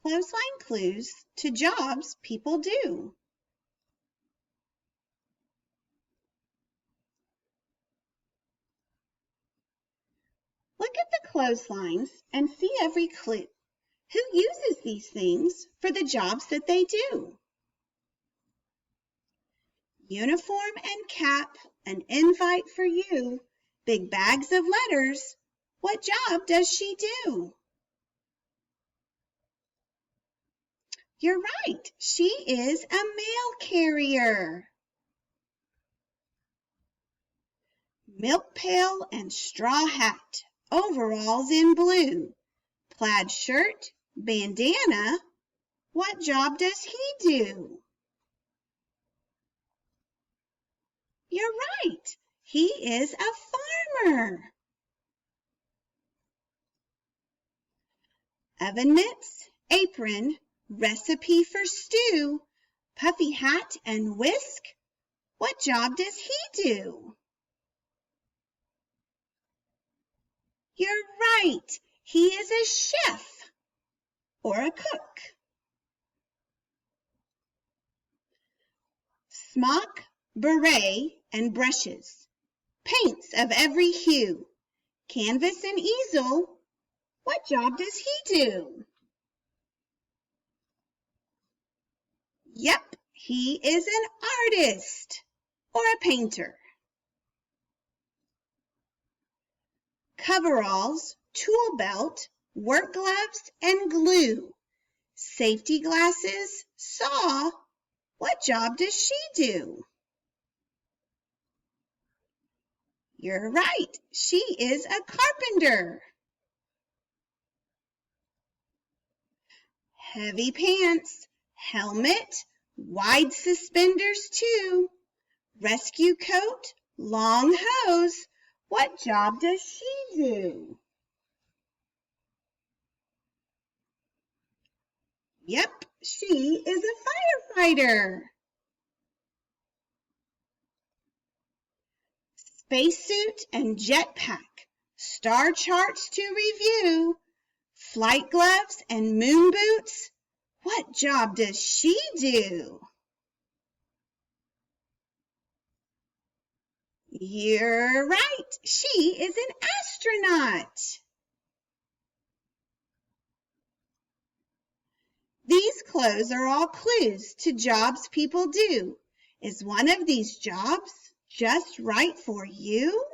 Clothesline clues to jobs people do. Look at the clotheslines and see every clue. Who uses these things for the jobs that they do? Uniform and cap, an invite for you, big bags of letters. What job does she do? You're right, she is a mail carrier. Milk pail and straw hat, overalls in blue, plaid shirt, bandana. What job does he do? You're right, he is a farmer. Oven mitts, apron, recipe for stew, puffy hat and whisk. What job does he do? You're right, he is a chef or a cook. Smock, beret, and brushes, paints of every hue, canvas and easel. What job does he do? Yep, he is an artist or a painter. Coveralls, tool belt, work gloves, and glue, safety glasses, saw. What job does she do? You're right, she is a carpenter. Heavy pants, helmet, wide suspenders too, rescue coat, long hose. What job does she do? Yep, she is a firefighter. Spacesuit and jetpack, star charts to review, flight gloves and moon boots. What job does she do? You're right, she is an astronaut. These clothes are all clues to jobs people do. Is one of these jobs just right for you?